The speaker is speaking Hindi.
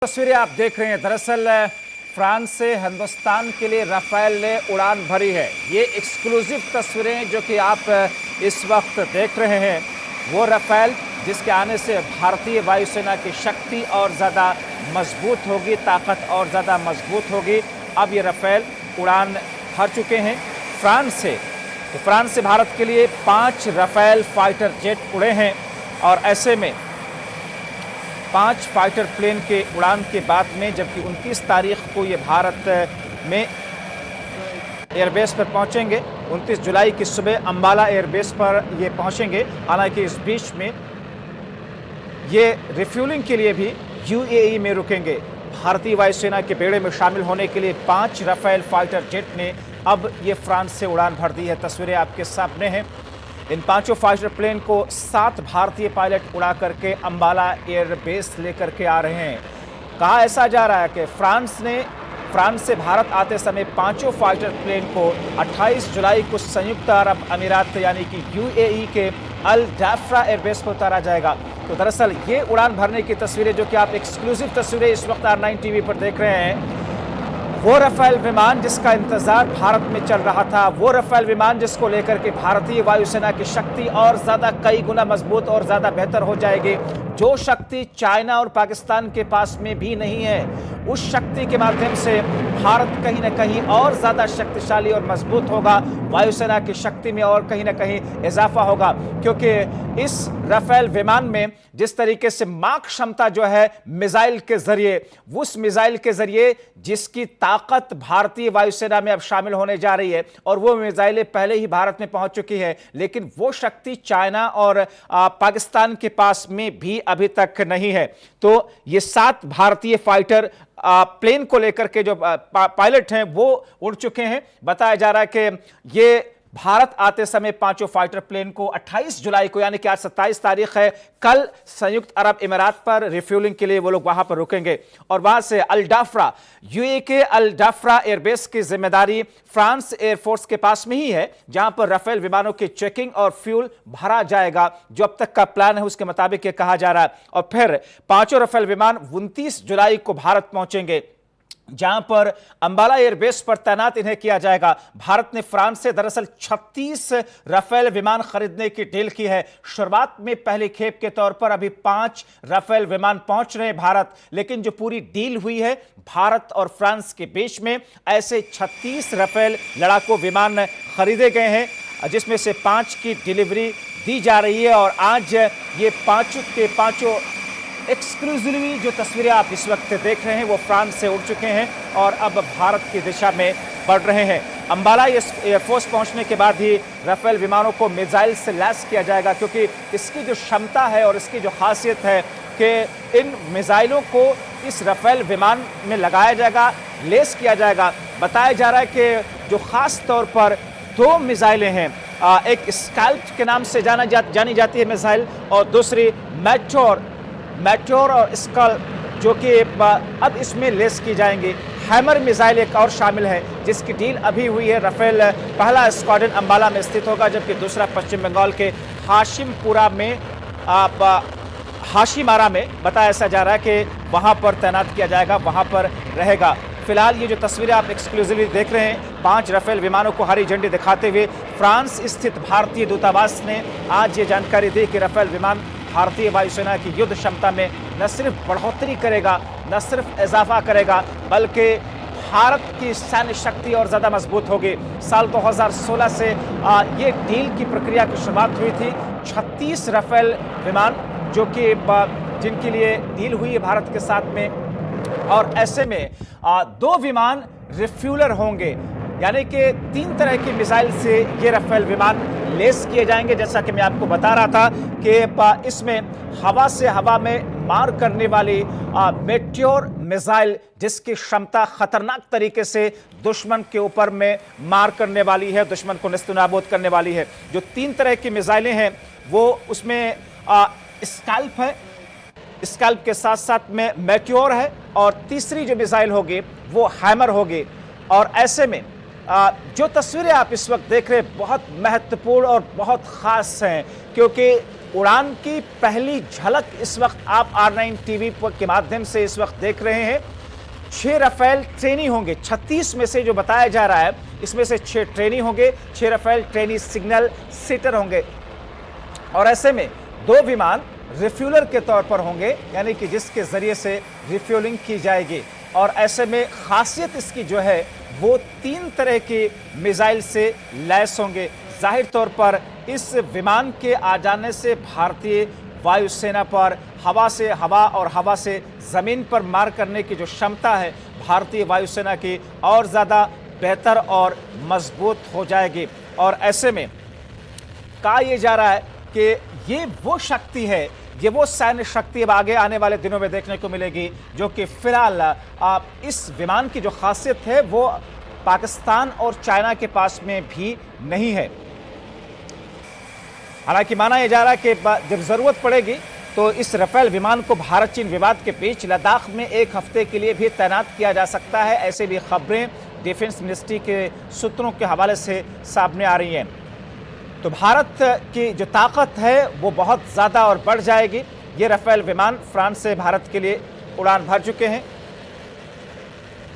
तस्वीरें आप देख रहे हैं, दरअसल फ्रांस से हिंदुस्तान के लिए राफेल ने उड़ान भरी है। ये एक्सक्लूसिव तस्वीरें जो कि आप इस वक्त देख रहे हैं, वो राफेल जिसके आने से भारतीय वायुसेना की शक्ति और ज़्यादा मजबूत होगी, ताकत और ज़्यादा मजबूत होगी। अब ये राफेल उड़ान भर चुके हैं फ्रांस से। तो फ्रांस से भारत के लिए 5 राफेल फाइटर जेट उड़े हैं और ऐसे में 5 फाइटर प्लेन के उड़ान के बाद में, जबकि 29 तारीख को ये भारत में एयरबेस पर पहुंचेंगे। 29 जुलाई की सुबह अंबाला एयरबेस पर ये पहुंचेंगे। हालांकि इस बीच में ये रिफ्यूलिंग के लिए भी यूएई में रुकेंगे। भारतीय वायुसेना के बेड़े में शामिल होने के लिए 5 राफेल फाइटर जेट ने अब ये फ्रांस से उड़ान भर दी है। तस्वीरें आपके सामने हैं। इन 5 फाइटर प्लेन को 7 भारतीय पायलट उड़ा करके अंबाला एयरबेस लेकर के आ रहे हैं। कहा ऐसा जा रहा है कि फ्रांस से भारत आते समय 5 फाइटर प्लेन को 28 जुलाई को संयुक्त अरब अमीरात यानी कि यूएई के अल जाफ्रा एयरबेस पर उतारा जाएगा। तो दरअसल ये उड़ान भरने की तस्वीरें जो कि आप एक्सक्लूसिव तस्वीरें इस वक्त R9 टीवी पर देख रहे हैं, वो राफेल विमान जिसका इंतजार भारत में चल रहा था, वो राफेल विमान जिसको लेकर के भारतीय वायुसेना की शक्ति और ज्यादा कई गुना मजबूत और ज्यादा बेहतर हो जाएगी। जो शक्ति चाइना और पाकिस्तान के पास में भी नहीं है, उस शक्ति के माध्यम से भारत कहीं ना कहीं और ज्यादा शक्तिशाली और मजबूत होगा। वायुसेना की शक्ति में और कहीं ना कहीं इजाफा होगा, क्योंकि इस राफेल विमान में जिस तरीके से माक क्षमता जो है मिसाइल के जरिए, उस मिसाइल के जरिए जिसकी ताकत भारतीय वायुसेना में अब शामिल होने जा रही है, और वो मिसाइलें पहले ही भारत में पहुंच चुकी है, लेकिन वो शक्ति चाइना और पाकिस्तान के पास में भी अभी तक नहीं है। तो ये 7 भारतीय फाइटर प्लेन को लेकर के जो पायलट हैं वो उड़ चुके हैं। बताया जा रहा है कि ये भारत आते समय 5 फाइटर प्लेन को 28 जुलाई को, यानी कि आज 27 तारीख है, कल संयुक्त अरब अमीरात पर रिफ्यूलिंग के लिए वो लोग वहां पर रुकेंगे। और वहां से अल जाफ्रा, यूएई के अल जाफ्रा एयरबेस की जिम्मेदारी फ्रांस एयरफोर्स के पास में ही है, जहां पर राफेल विमानों की चेकिंग और फ्यूल भरा जाएगा। जो अब तक का प्लान है उसके मुताबिक ये कहा जा रहा है। और फिर 5 राफेल विमान 29 जुलाई को भारत पहुंचेंगे, जहां पर अंबाला एयरबेस पर तैनात इन्हें किया जाएगा। भारत ने फ्रांस से दरअसल 36 राफेल विमान खरीदने की डील की है। शुरुआत में पहली खेप के तौर पर अभी 5 राफेल विमान पहुंच रहे हैं भारत, लेकिन जो पूरी डील हुई है भारत और फ्रांस के बीच में, ऐसे 36 राफेल लड़ाकू विमान खरीदे गए हैं, जिसमें से 5 की डिलीवरी दी जा रही है। और आज ये 5 के 5 एक्सक्लूसिवली जो तस्वीरें आप इस वक्त देख रहे हैं वो फ्रांस से उड़ चुके हैं और अब भारत की दिशा में बढ़ रहे हैं। अंबाला एयरफोर्स पहुंचने के बाद ही राफेल विमानों को मिसाइल से लैस किया जाएगा, क्योंकि इसकी जो क्षमता है और इसकी जो खासियत है कि इन मिसाइलों को इस राफेल विमान में लगाया जाएगा, लेस किया जाएगा। बताया जा रहा है कि जो खास तौर पर 2 मिसाइलें हैं, एक स्कैल्प के नाम से जानी जाती है मिसाइल, और दूसरी मैट्योर और स्कल, जो कि अब इसमें लेस की जाएंगी। हैमर मिसाइल एक और शामिल है, जिसकी डील अभी हुई है। राफेल पहला स्क्वाड्रन अंबाला में स्थित होगा, जबकि दूसरा पश्चिम बंगाल के हाशिमारा में बताया ऐसा जा रहा है कि वहां पर तैनात किया जाएगा, वहां पर रहेगा। फिलहाल ये जो तस्वीरें आप एक्सक्लूसिवली देख रहे हैं, 5 राफेल विमानों को हरी झंडी दिखाते हुए फ्रांस स्थित भारतीय दूतावास ने आज ये जानकारी दी कि राफेल विमान भारतीय वायुसेना की युद्ध क्षमता में न सिर्फ बढ़ोतरी करेगा, न सिर्फ इजाफा करेगा, बल्कि भारत की सैन्य शक्ति और ज़्यादा मजबूत होगी। साल 2016 से ये डील की प्रक्रिया की शुरुआत हुई थी। 36 राफेल विमान जो कि जिनके लिए डील हुई है भारत के साथ में, और ऐसे में 2 विमान रिफ्यूलर होंगे, यानी कि 3 तरह की मिसाइल से ये राफेल विमान लेस किए जाएंगे। जैसा कि मैं आपको बता रहा था कि इसमें हवा से हवा में मार करने वाली मेट्योर मिसाइल, जिसकी क्षमता खतरनाक तरीके से दुश्मन के ऊपर में मार करने वाली है, दुश्मन को नेस्तनाबूद करने वाली है। जो 3 तरह की मिसाइलें हैं वो उसमें स्कैल्प है, स्कैल्प के साथ साथ में मैट्योर है, और तीसरी जो मिसाइल होगी वो हैमर होगी। और ऐसे में जो तस्वीरें आप इस वक्त देख रहे हैं बहुत महत्वपूर्ण और बहुत खास हैं, क्योंकि उड़ान की पहली झलक इस वक्त आप R9 टीवी के माध्यम से इस वक्त देख रहे हैं। 6 राफेल ट्रेनी होंगे, 36 में से जो बताया जा रहा है इसमें से 6 ट्रेनी होंगे, 6 राफेल ट्रेनी सिग्नल सीटर होंगे। और ऐसे में 2 विमान रिफ्यूलर के तौर पर होंगे, यानी कि जिसके जरिए से रिफ्यूलिंग की जाएगी। और ऐसे में खासियत इसकी जो है वो 3 तरह की मिसाइल से लैस होंगे। जाहिर तौर पर इस विमान के आ जाने से भारतीय वायुसेना पर हवा से हवा और हवा से ज़मीन पर मार करने की जो क्षमता है भारतीय वायुसेना की और ज़्यादा बेहतर और मजबूत हो जाएगी। और ऐसे में कहा यह जा रहा है कि ये वो शक्ति है, ये वो सैन्य शक्ति अब आगे आने वाले दिनों में देखने को मिलेगी, जो कि फिलहाल इस विमान की जो खासियत है वो पाकिस्तान और चाइना के पास में भी नहीं है। हालांकि माना यह जा रहा है कि जब जरूरत पड़ेगी तो इस राफेल विमान को भारत चीन विवाद के बीच लद्दाख में 1 हफ्ते के लिए भी तैनात किया जा सकता है। ऐसे भी खबरें डिफेंस मिनिस्ट्री के सूत्रों के हवाले से सामने आ रही हैं। तो भारत की जो ताकत है वो बहुत ज़्यादा और बढ़ जाएगी। ये राफेल विमान फ्रांस से भारत के लिए उड़ान भर चुके हैं।